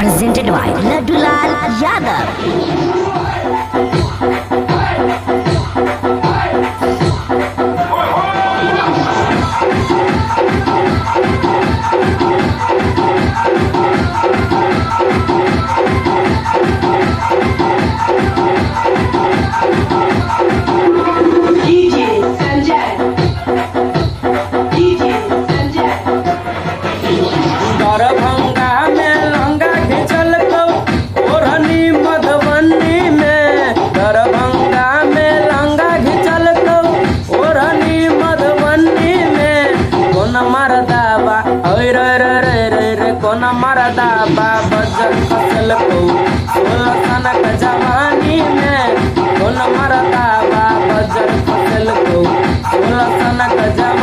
presented by Ladulal Yadav. Darbhanga में लहंगा घिंचल तो ओढ़नी मधुबनी में। दरभंगा में लहंगा घिंचल तो ओढ़नी मधुबनी में। कोन मरदा बा ओए रे रे रे रे रे कोन मरदा बा बजल फसल को 16 सनक जवानी में। कोन मरदा बा बजल फसल को 16 सनक जवानी